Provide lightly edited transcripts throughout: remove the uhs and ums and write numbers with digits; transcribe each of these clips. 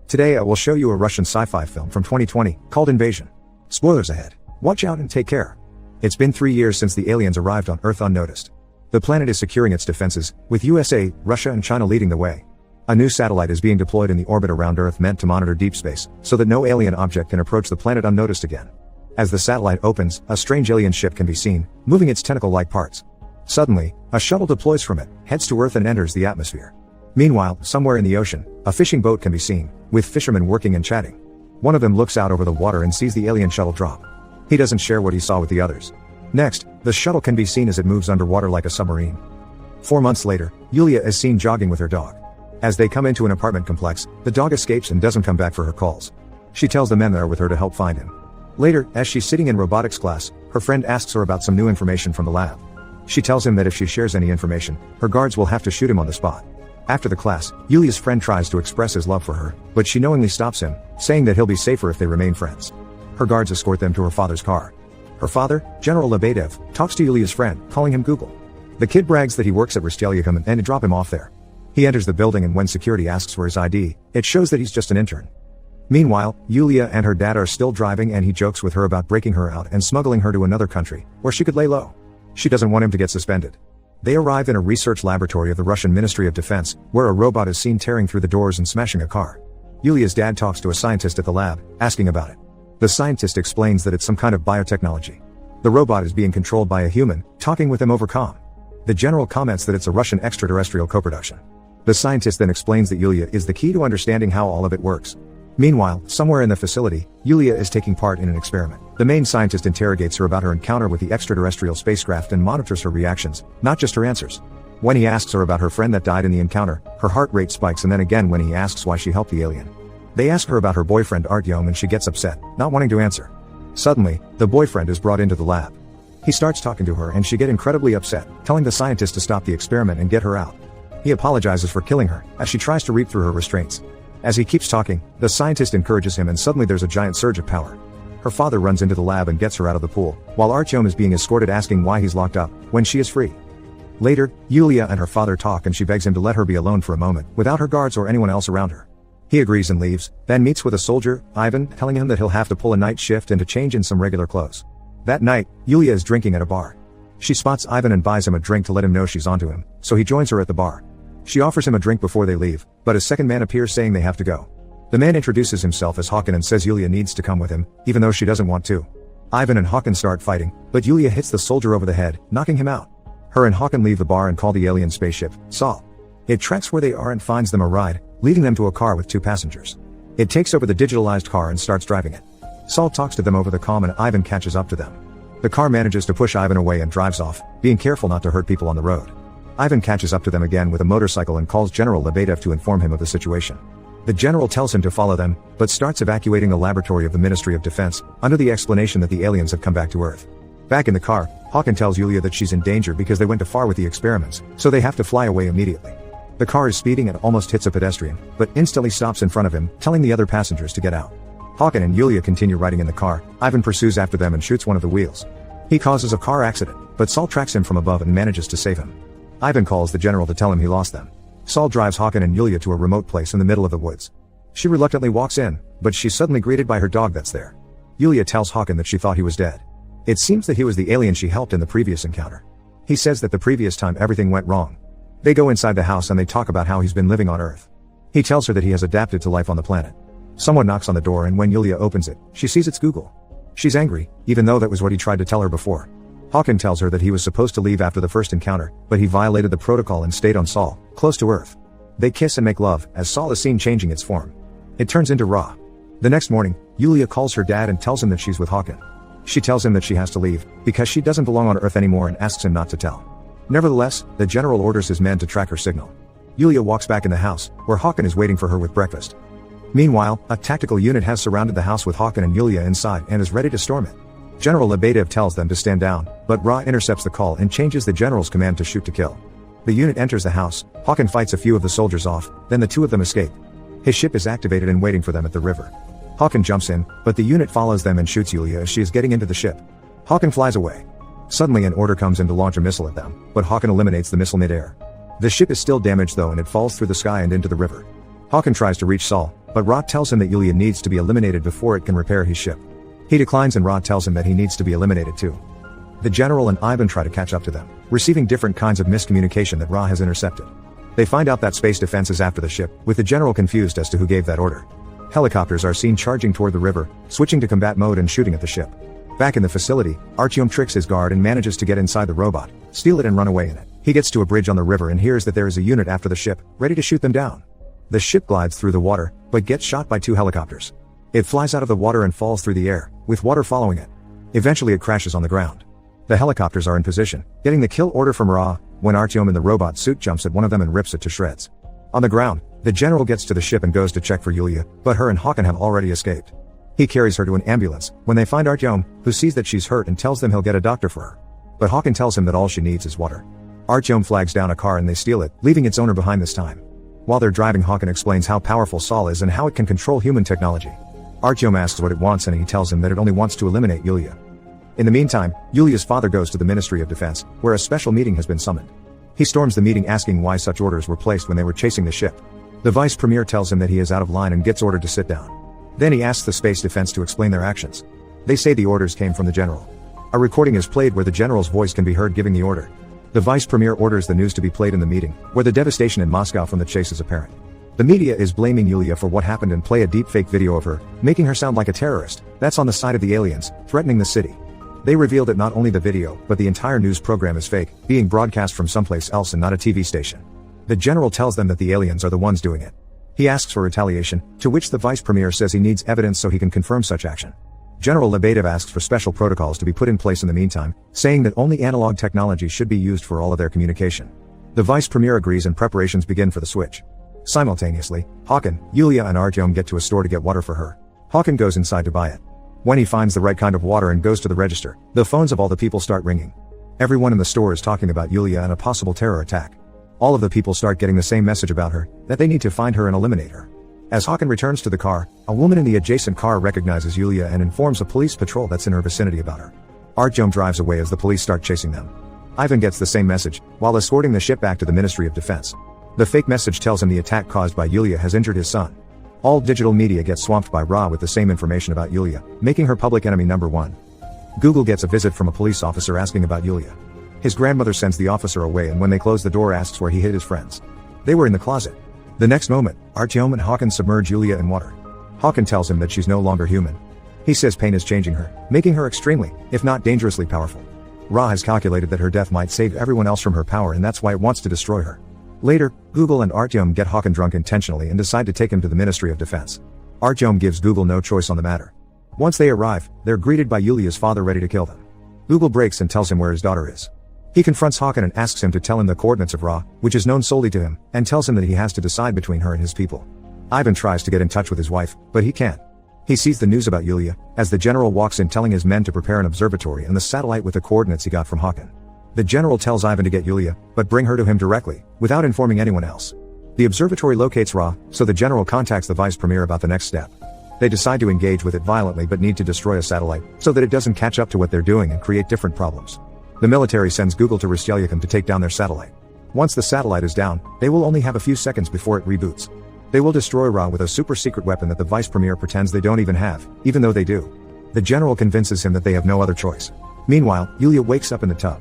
Today I will show you a Russian sci-fi film from 2020, called Invasion. Spoilers ahead. Watch out and take care. It's been 3 years since the aliens arrived on Earth unnoticed. The planet is securing its defenses, with USA, Russia and China leading the way. A new satellite is being deployed in the orbit around Earth meant to monitor deep space, so that no alien object can approach the planet unnoticed again. As the satellite opens, a strange alien ship can be seen, moving its tentacle-like parts. Suddenly, a shuttle deploys from it, heads to Earth and enters the atmosphere. Meanwhile, somewhere in the ocean, a fishing boat can be seen, with fishermen working and chatting. One of them looks out over the water and sees the alien shuttle drop. He doesn't share what he saw with the others. Next, the shuttle can be seen as it moves underwater like a submarine. 4 months later, Yulia is seen jogging with her dog. As they come into an apartment complex, the dog escapes and doesn't come back for her calls. She tells the men that are with her to help find him. Later, as she's sitting in robotics class, her friend asks her about some new information from the lab. She tells him that if she shares any information, her guards will have to shoot him on the spot. After the class, Yulia's friend tries to express his love for her, but she knowingly stops him, saying that he'll be safer if they remain friends. Her guards escort them to her father's car. Her father, General Lebedev, talks to Yulia's friend, calling him Google. The kid brags that he works at Rostelyakam and to drop him off there. He enters the building and when security asks for his ID, it shows that he's just an intern. Meanwhile, Yulia and her dad are still driving and he jokes with her about breaking her out and smuggling her to another country, where she could lay low. She doesn't want him to get suspended. They arrive in a research laboratory of the Russian Ministry of Defense, where a robot is seen tearing through the doors and smashing a car. Yulia's dad talks to a scientist at the lab, asking about it. The scientist explains that it's some kind of biotechnology. The robot is being controlled by a human, talking with him over comm. The general comments that it's a Russian extraterrestrial co-production. The scientist then explains that Yulia is the key to understanding how all of it works. Meanwhile, somewhere in the facility, Yulia is taking part in an experiment. The main scientist interrogates her about her encounter with the extraterrestrial spacecraft and monitors her reactions, not just her answers. When he asks her about her friend that died in the encounter, her heart rate spikes, and then again when he asks why she helped the alien. They ask her about her boyfriend Artyom and she gets upset, not wanting to answer. Suddenly, the boyfriend is brought into the lab. He starts talking to her and she gets incredibly upset, telling the scientist to stop the experiment and get her out. He apologizes for killing her, as she tries to reap through her restraints. As he keeps talking, the scientist encourages him and suddenly there's a giant surge of power. Her father runs into the lab and gets her out of the pool, while Artyom is being escorted asking why he's locked up, when she is free. Later, Yulia and her father talk and she begs him to let her be alone for a moment, without her guards or anyone else around her. He agrees and leaves, then meets with a soldier, Ivan, telling him that he'll have to pull a night shift and to change in some regular clothes. That night, Yulia is drinking at a bar. She spots Ivan and buys him a drink to let him know she's onto him, so he joins her at the bar. She offers him a drink before they leave, but a second man appears saying they have to go. The man introduces himself as Håkan and says Yulia needs to come with him, even though she doesn't want to. Ivan and Håkan start fighting, but Yulia hits the soldier over the head, knocking him out. Her and Håkan leave the bar and call the alien spaceship, Sol. It tracks where they are and finds them a ride, leading them to a car with 2 passengers. It takes over the digitalized car and starts driving it. Sol talks to them over the comm and Ivan catches up to them. The car manages to push Ivan away and drives off, being careful not to hurt people on the road. Ivan catches up to them again with a motorcycle and calls General Lebedev to inform him of the situation. The general tells him to follow them, but starts evacuating the laboratory of the Ministry of Defense, under the explanation that the aliens have come back to Earth. Back in the car, Håkan tells Yulia that she's in danger because they went too far with the experiments, so they have to fly away immediately. The car is speeding and almost hits a pedestrian, but instantly stops in front of him, telling the other passengers to get out. Håkan and Yulia continue riding in the car. Ivan pursues after them and shoots one of the wheels. He causes a car accident, but Sol tracks him from above and manages to save him. Ivan calls the general to tell him he lost them. Sol drives Håkan and Yulia to a remote place in the middle of the woods. She reluctantly walks in, but she's suddenly greeted by her dog that's there. Yulia tells Håkan that she thought he was dead. It seems that he was the alien she helped in the previous encounter. He says that the previous time everything went wrong. They go inside the house and they talk about how he's been living on Earth. He tells her that he has adapted to life on the planet. Someone knocks on the door and when Yulia opens it, she sees it's Google. She's angry, even though that was what he tried to tell her before. Håkan tells her that he was supposed to leave after the first encounter, but he violated the protocol and stayed on Sol, close to Earth. They kiss and make love, as Sol is seen changing its form. It turns into Ra. The next morning, Yulia calls her dad and tells him that she's with Håkan. She tells him that she has to leave, because she doesn't belong on Earth anymore and asks him not to tell. Nevertheless, the general orders his men to track her signal. Yulia walks back in the house, where Håkan is waiting for her with breakfast. Meanwhile, a tactical unit has surrounded the house with Håkan and Yulia inside and is ready to storm it. General Lebedev tells them to stand down, but Ra intercepts the call and changes the general's command to shoot to kill. The unit enters the house, Håkan fights a few of the soldiers off, then the 2 of them escape. His ship is activated and waiting for them at the river. Håkan jumps in, but the unit follows them and shoots Yulia as she is getting into the ship. Håkan flies away. Suddenly an order comes in to launch a missile at them, but Håkan eliminates the missile mid-air. The ship is still damaged though and it falls through the sky and into the river. Håkan tries to reach Sol, But Ra tells him that Yulia needs to be eliminated before it can repair his ship. He declines and Ra tells him that he needs to be eliminated too. The general and Ivan try to catch up to them, receiving different kinds of miscommunication that Ra has intercepted. They find out that space defense is after the ship, with the general confused as to who gave that order. Helicopters are seen charging toward the river, switching to combat mode and shooting at the ship. Back in the facility, Artyom tricks his guard and manages to get inside the robot, steal it and run away in it. He gets to a bridge on the river and hears that there is a unit after the ship, ready to shoot them down. The ship glides through the water, but gets shot by 2 helicopters. It flies out of the water and falls through the air, with water following it. Eventually it crashes on the ground. The helicopters are in position, getting the kill order from Ra, when Artyom in the robot suit jumps at one of them and rips it to shreds. On the ground, the general gets to the ship and goes to check for Yulia, but her and Hakan have already escaped. He carries her to an ambulance, when they find Artyom, who sees that she's hurt and tells them he'll get a doctor for her. But Hakan tells him that all she needs is water. Artyom flags down a car and they steal it, leaving its owner behind this time. While they're driving, Hakan explains how powerful Saul is and how it can control human technology. Artyom asks what it wants and he tells him that it only wants to eliminate Yulia. In the meantime, Yulia's father goes to the Ministry of Defense, where a special meeting has been summoned. He storms the meeting asking why such orders were placed when they were chasing the ship. The vice premier tells him that he is out of line and gets ordered to sit down. Then he asks the space defense to explain their actions. They say the orders came from the general. A recording is played where the general's voice can be heard giving the order. The vice premier orders the news to be played in the meeting, where the devastation in Moscow from the chase is apparent. The media is blaming Yulia for what happened and play a deepfake video of her, making her sound like a terrorist, that's on the side of the aliens, threatening the city. They reveal that not only the video, but the entire news program is fake, being broadcast from someplace else and not a TV station. The general tells them that the aliens are the ones doing it. He asks for retaliation, to which the vice premier says he needs evidence so he can confirm such action. General Lebedev asks for special protocols to be put in place in the meantime, saying that only analog technology should be used for all of their communication. The vice premier agrees and preparations begin for the switch. Simultaneously, Hakan, Yulia and Artyom get to a store to get water for her. Hakan goes inside to buy it. When he finds the right kind of water and goes to the register, the phones of all the people start ringing. Everyone in the store is talking about Yulia and a possible terror attack. All of the people start getting the same message about her, that they need to find her and eliminate her. As Hakan returns to the car, a woman in the adjacent car recognizes Yulia and informs a police patrol that's in her vicinity about her. Artyom drives away as the police start chasing them. Ivan gets the same message, while escorting the ship back to the Ministry of Defense. The fake message tells him the attack caused by Yulia has injured his son. All digital media gets swamped by Ra with the same information about Yulia, making her public enemy number 1. Google gets a visit from a police officer asking about Yulia. His grandmother sends the officer away and when they close the door asks where he hid his friends. They were in the closet. The next moment, Artyom and Hakan submerge Yulia in water. Hakan tells him that she's no longer human. He says pain is changing her, making her extremely, if not dangerously powerful. Ra has calculated that her death might save everyone else from her power and that's why it wants to destroy her. Later, Google and Artyom get Hakan drunk intentionally and decide to take him to the Ministry of Defense. Artyom gives Google no choice on the matter. Once they arrive, they're greeted by Yulia's father ready to kill them. Google breaks and tells him where his daughter is. He confronts Hakan and asks him to tell him the coordinates of Ra, which is known solely to him, and tells him that he has to decide between her and his people. Ivan tries to get in touch with his wife, but he can't. He sees the news about Yulia, as the general walks in telling his men to prepare an observatory and the satellite with the coordinates he got from Hakan. The general tells Ivan to get Yulia, but bring her to him directly, without informing anyone else. The observatory locates Ra, so the general contacts the vice premier about the next step. They decide to engage with it violently but need to destroy a satellite, so that it doesn't catch up to what they're doing and create different problems. The military sends Google to Rostelyakhin to take down their satellite. Once the satellite is down, they will only have a few seconds before it reboots. They will destroy Ra with a super secret weapon that the vice premier pretends they don't even have, even though they do. The general convinces him that they have no other choice. Meanwhile, Yulia wakes up in the tub.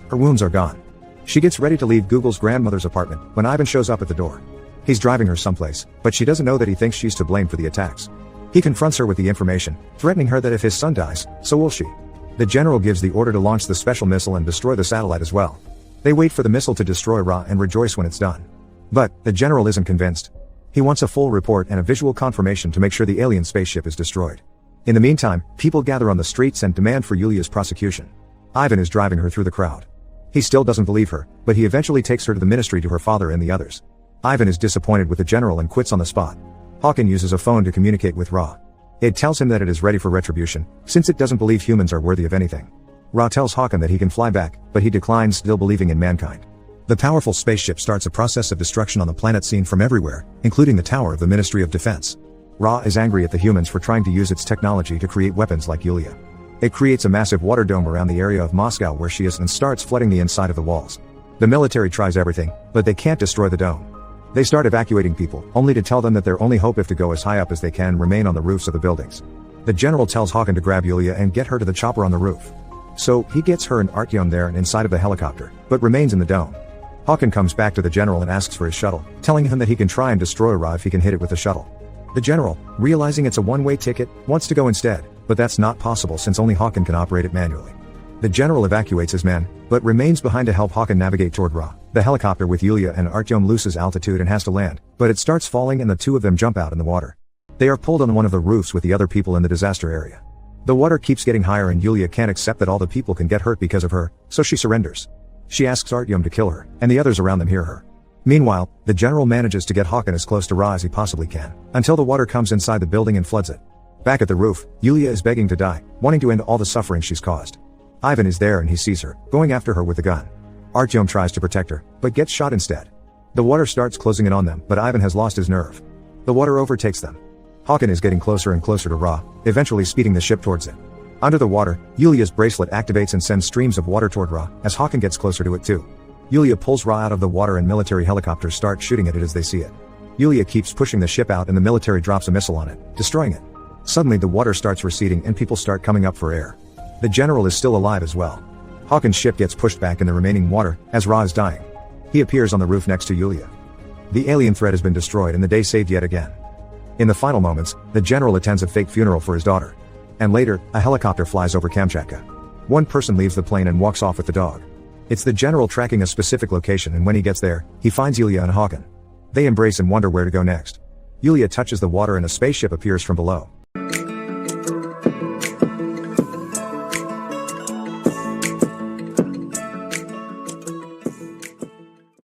Her wounds are gone. She gets ready to leave Google's grandmother's apartment, when Ivan shows up at the door. He's driving her someplace, but she doesn't know that he thinks she's to blame for the attacks. He confronts her with the information, threatening her that if his son dies, so will she. The general gives the order to launch the special missile and destroy the satellite as well. They wait for the missile to destroy Ra and rejoice when it's done. But, the general isn't convinced. He wants a full report and a visual confirmation to make sure the alien spaceship is destroyed. In the meantime, people gather on the streets and demand for Yulia's prosecution. Ivan is driving her through the crowd. He still doesn't believe her, but he eventually takes her to the ministry to her father and the others. Ivan is disappointed with the general and quits on the spot. Hakan uses a phone to communicate with Ra. It tells him that it is ready for retribution, since it doesn't believe humans are worthy of anything. Ra tells Hakan that he can fly back, but he declines, still believing in mankind. The powerful spaceship starts a process of destruction on the planet seen from everywhere, including the tower of the Ministry of Defense. Ra is angry at the humans for trying to use its technology to create weapons like Yulia. It creates a massive water dome around the area of Moscow where she is and starts flooding the inside of the walls. The military tries everything, but they can't destroy the dome. They start evacuating people, only to tell them that their only hope is to go as high up as they can and remain on the roofs of the buildings. The general tells Hakan to grab Yulia and get her to the chopper on the roof. So, he gets her and Artyom there and inside of the helicopter, but remains in the dome. Hakan comes back to the general and asks for his shuttle, telling him that he can try and destroy Ra if he can hit it with the shuttle. The general, realizing it's a one-way ticket, wants to go instead, but that's not possible since only Hakan can operate it manually. The general evacuates his men, but remains behind to help Hakan navigate toward Ra. The helicopter with Yulia and Artyom loses altitude and has to land, but it starts falling and the two of them jump out in the water. They are pulled on one of the roofs with the other people in the disaster area. The water keeps getting higher and Yulia can't accept that all the people can get hurt because of her, so she surrenders. She asks Artyom to kill her, and the others around them hear her. Meanwhile, the general manages to get Hakan as close to Ra as he possibly can, until the water comes inside the building and floods it. Back at the roof, Yulia is begging to die, wanting to end all the suffering she's caused. Ivan is there and he sees her, going after her with a gun. Artyom tries to protect her, but gets shot instead. The water starts closing in on them, but Ivan has lost his nerve. The water overtakes them. Hakan is getting closer and closer to Ra, eventually speeding the ship towards it. Under the water, Yulia's bracelet activates and sends streams of water toward Ra, as Hakan gets closer to it too. Yulia pulls Ra out of the water and military helicopters start shooting at it as they see it. Yulia keeps pushing the ship out and the military drops a missile on it, destroying it. Suddenly the water starts receding and people start coming up for air. The general is still alive as well. Hakan's ship gets pushed back in the remaining water, as Ra is dying. He appears on the roof next to Yulia. The alien threat has been destroyed and the day saved yet again. In the final moments, the general attends a fake funeral for his daughter. And later, a helicopter flies over Kamchatka. One person leaves the plane and walks off with the dog. It's the general tracking a specific location and when he gets there, he finds Yulia and Hakan. They embrace and wonder where to go next. Yulia touches the water and a spaceship appears from below.